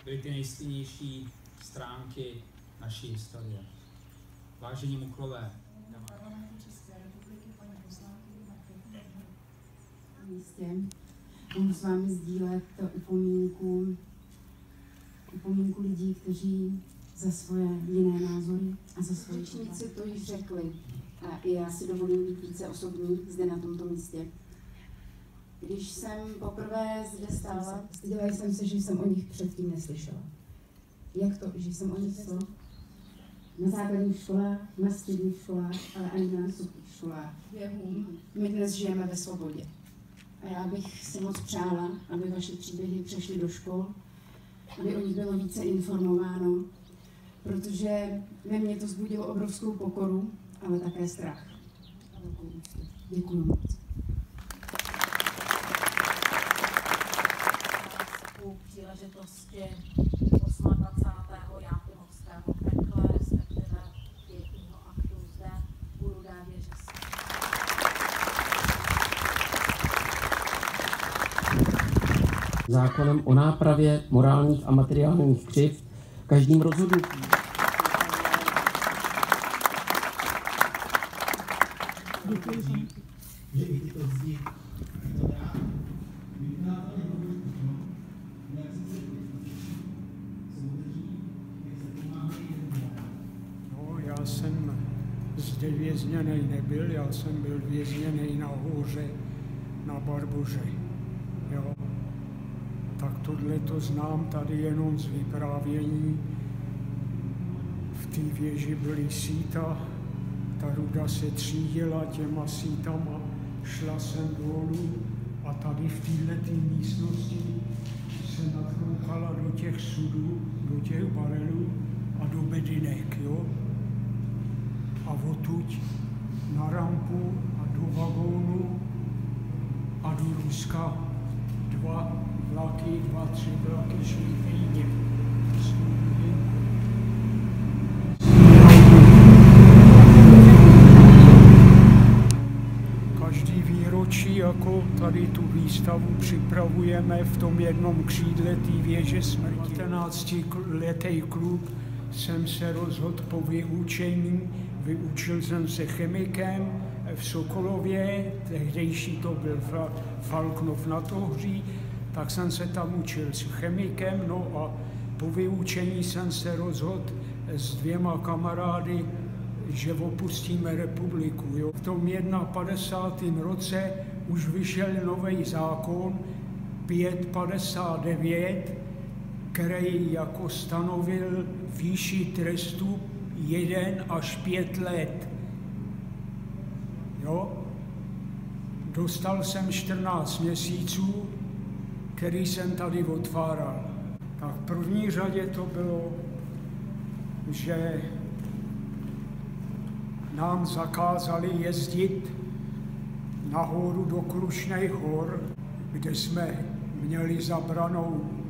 byly ty nejstinnější stránky naší historie. Vážení muklové, místě mohu s vámi sdílet upomínku lidí, kteří za svoje jiné názory a za svoje řečníci to již řekli. A i já si dovolím být více osobní zde na tomto místě. Když jsem poprvé zde stála, styděla jsem se, že jsem o nich předtím neslyšela. Jak to, že jsem o nich slyšela? Na základních školách, na středních školách, ale ani na vysokých školách. My dnes žijeme ve svobodě. A já bych si moc přála, aby vaše příběhy přešly do škol, aby o nich bylo více informováno, protože ve mně to vzbudilo obrovskou pokoru, ale také strach. Děkuji moc. U příležitosti 28. Jákumovského pekla, respektive pětního aktu zde u Rudé věže. Zákonem o nápravě morálních a materiálních křivd každým rozhodnutím. No, já jsem zde vězněnej nebyl, já jsem byl vězněnej na hoře, na Barboře. Jo. Tak tohle to znám tady jenom z vyprávění. V té věži byly síta, ta ruda se třídila těma sítama, šla sem dolů a tady v této místnosti se natroukala do těch sudů, do těch barelů a do bedinek, jo. A odtud na rampu a do vagónu a do Ruska dva, tři vlaky šly stejně. Každý výročí, jako tady tu výstavu připravujeme v tom jednom křídle té věže smrti. 19letý kluk jsem se rozhodl po vyučení, vyučil jsem se chemikem v Sokolově, tehdejší to byl Falknov nad Ohří, tak jsem se tam učil s chemikem, no a po vyučení jsem se rozhodl s 2 kamarády, že opustíme republiku. Jo. V tom 51. roce už vyšel nový zákon 559, který jako stanovil výši trestu 1 až 5 let. Jo. Dostal jsem 14 měsíců, který jsem tady otváral. Tak v první řadě to bylo, že nám zakázali jezdit nahoru do Krušných hor, kde jsme měli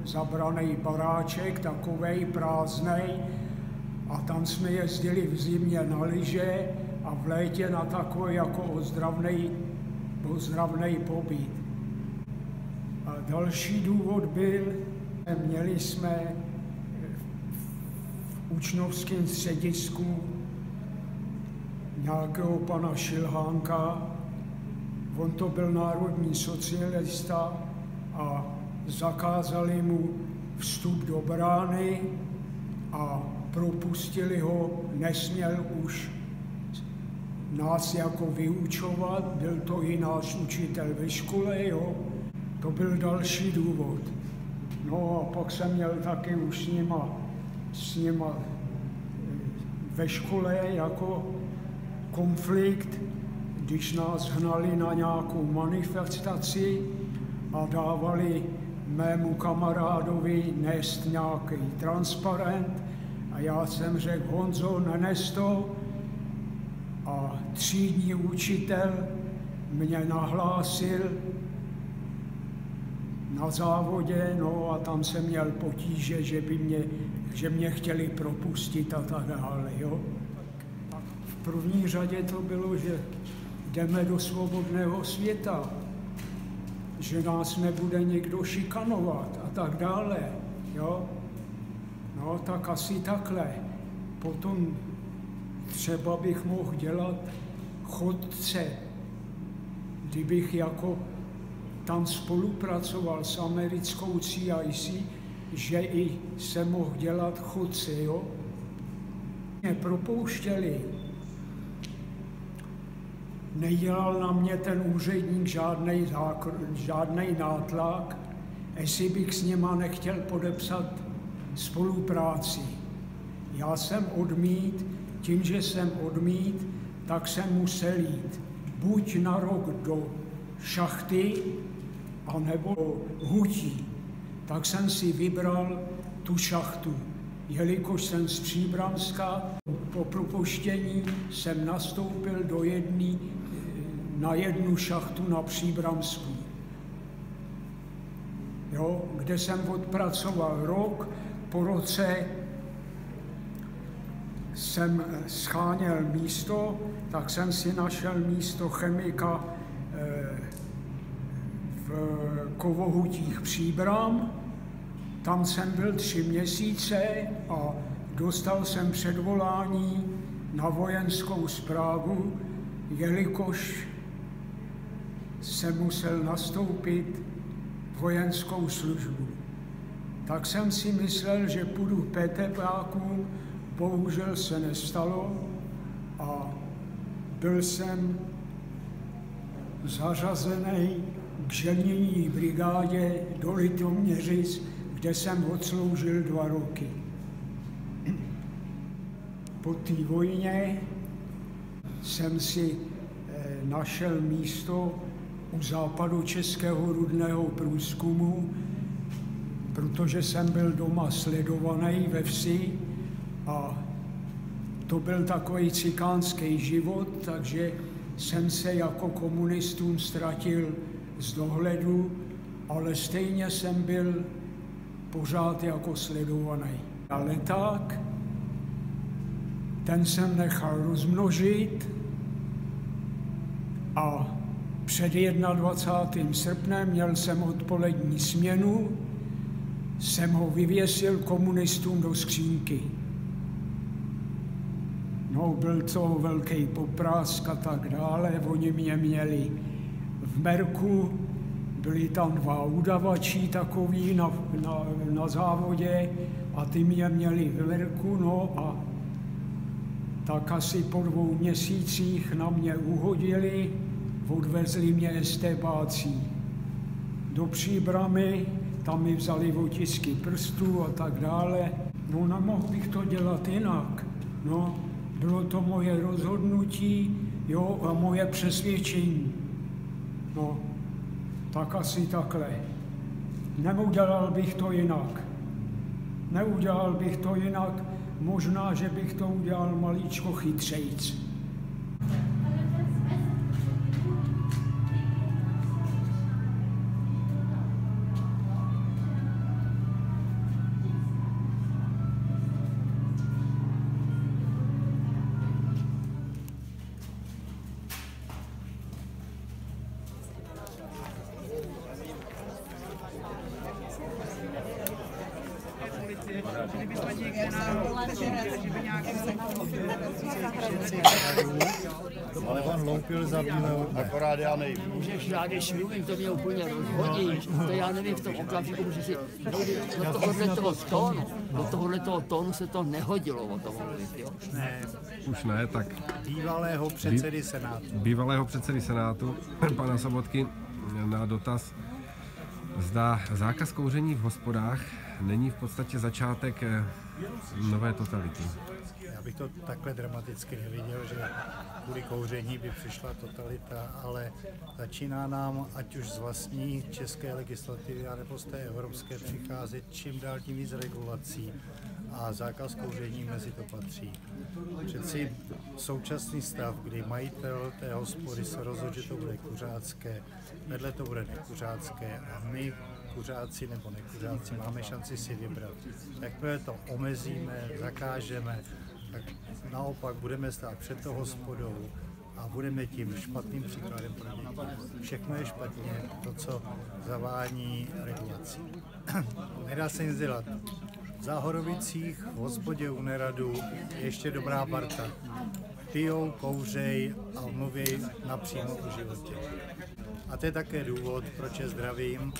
zabraný baráček, takovej prázdnej, a tam jsme jezdili v zimě na lyže a v létě na takový jako ozdravnej pobyt. A další důvod byl, měli jsme v učňovském středisku nějakého pana Šilhánka, on to byl národní socialista a zakázali mu vstup do brány a propustili ho, nesměl už nás jako vyučovat, byl to i náš učitel ve škole, jo. To byl další důvod. No a pak jsem měl taky už s nima ve škole jako konflikt, když nás hnali na nějakou manifestaci a dávali mému kamarádovi nést nějaký transparent a já jsem řekl, Honzo, nenes to, a třídní učitel mě nahlásil na závodě, no a tam jsem měl potíže, že mě chtěli propustit a tak dále, jo. Tak v první řadě to bylo, že jdeme do svobodného světa, že nás nebude někdo šikanovat a tak dále, jo. No, tak asi takhle. Potom třeba bych mohl dělat chodce, kdybych jako tam spolupracoval s americkou CIC, že i se mohl dělat chodce, jo. Mě propouštěli. Nedělal na mě ten úředník žádný nátlak, jestli bych s něma nechtěl podepsat spolupráci. Já jsem odmít, tím, že jsem odmít, tak jsem musel jít buď na rok do šachty, anebo do hutí. Tak jsem si vybral tu šachtu. Jelikož jsem z Příbramska, po propuštění jsem nastoupil na jednu šachtu na Příbramsku, jo, kde jsem odpracoval rok. Po roce jsem scháněl místo, tak jsem si našel místo chemika v Kovohutích Příbram. Tam jsem byl 3 měsíce a dostal jsem předvolání na vojenskou správu, jelikož jsem musel nastoupit vojenskou službu. Tak jsem si myslel, že půjdu PTPáku, bohužel se nestalo a byl jsem zařazený k želnění brigádě do Litoměřic, kde jsem odsloužil 2 roky. Po té vojně jsem si našel místo u západočeského rudného průzkumu, protože jsem byl doma sledovaný ve vsi a to byl takový cikánský život, takže jsem se jako komunistům ztratil z dohledu, ale stejně jsem byl pořád jako sledovaný. A leták, ten jsem nechal rozmnožit a před 21. srpnem měl jsem odpolední směnu, jsem ho vyvěsil komunistům do skřínky. No, byl to velký poprask a tak dále, oni mě měli v merku, byli tam 2 udavači takový na závodě a ty mě měli v merku, no a tak asi po 2 měsících na mě uhodili, odvezli mě estébáci do Příbramy, tam mi vzali otisky prstů a tak dále. No, nemohl bych to dělat jinak. No, bylo to moje rozhodnutí, jo, a moje přesvědčení. No, tak asi takhle. Neudělal bych to jinak. Neudělal bych to jinak, možná, že bych to udělal maličko chytřejc. Ale on loupil za bílou, akorát já nevím. Můžeš, já když mluvím, to mě úplně rozhodíš, to já nevím, v tom okamžiku může si do tohoto tónu se to nehodilo o tom mluvit, jo? Ne. Už ne, tak bývalého předsedy Senátu, pana Sobotky, na dotaz, zda zákaz kouření v hospodách není v podstatě začátek nové totality. Já bych to takhle dramaticky neviděl, že kvůli kouření by přišla totalita, ale začíná nám, ať už z vlastní české legislativy, nebo z té evropské, přicházet čím dál tím víc regulací a zákaz kouření mezi to patří. Přeci současný stav, kdy majitel té hospody se rozhodl, že to bude kuřácké, vedle to bude nekuřácké a my kuřáci nebo nekuřáci máme šanci si vybrat. Jakmile to omezíme, zakážeme, tak naopak budeme stát před tou hospodou a budeme tím špatným příkladem pro děti. Všechno je špatně, to, co zavání regulací. Nedá se nic dělat. Záhorovicích v hospodě u Neradu je ještě dobrá parta. Pijou, kouřej a mluví napřímo o životě. A to je také důvod, proč je zdravím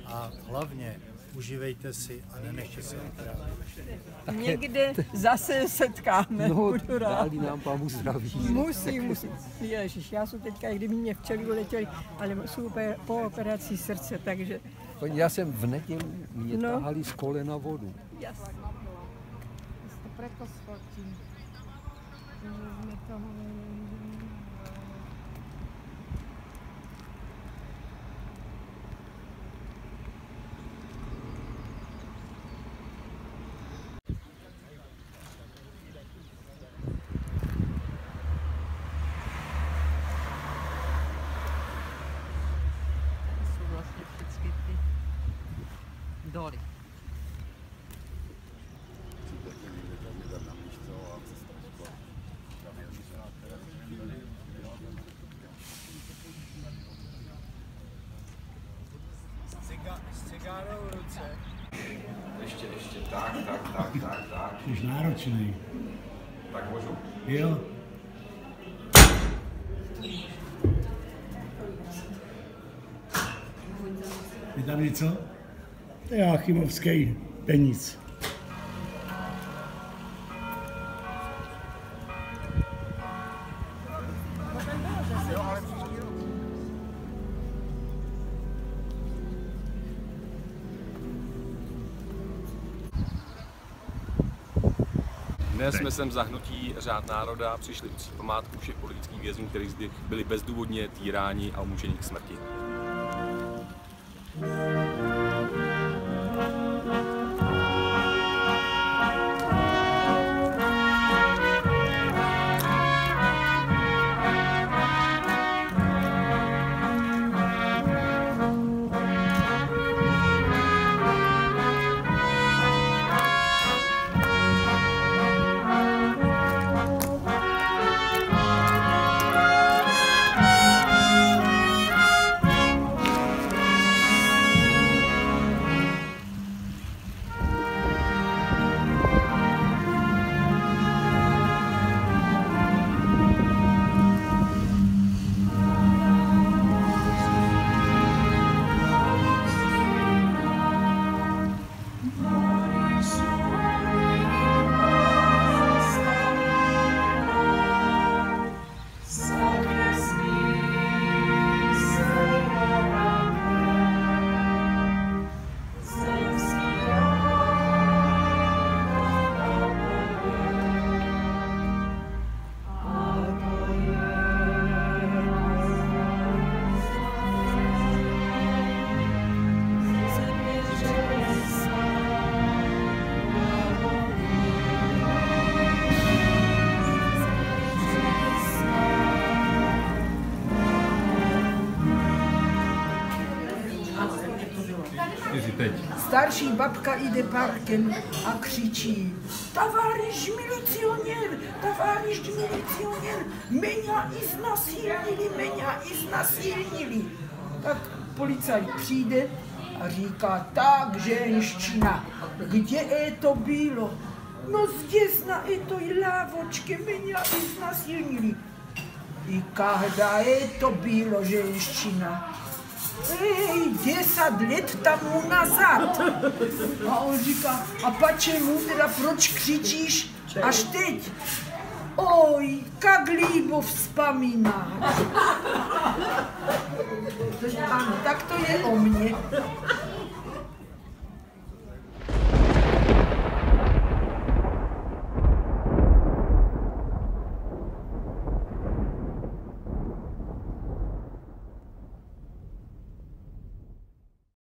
a hlavně užívejte si a nenechte se vyprávět. Někde zase setkáme. No, dálí nám Pámu zdraví. Musí. Ježiš, já jsem teďka, kdyby mě včely uletěly, ale jsou po operaci srdce, takže... Já jsem v neděli, mě tahali z kolena vodu. Jasně. Preto schodím. Doly. S cigárou v ruce. Ještě, tak. Jsi náročný. Tak můžu? Jo. Je tam něco? To je Achimovský peníz. Dnes jsme sem za hnutí Řád národa přišli uctít památku všech politických vězňů, kteří zde byli bezdůvodně týráni a umučeni k smrti. Starší babka jde parkem a křičí: Továriš milicionér, меня iznasilnili. Tak policajt přijde a říká: tak, ženština, kde to bylo? No здесь на этой лавочке меня изнасиловали. И когда это было, женщина? 10 let tomu nazad. A on říká: a почему teda, proč křičíš až teď? Oj, jak líbo vzpomínat. Ano, tak to je o mně.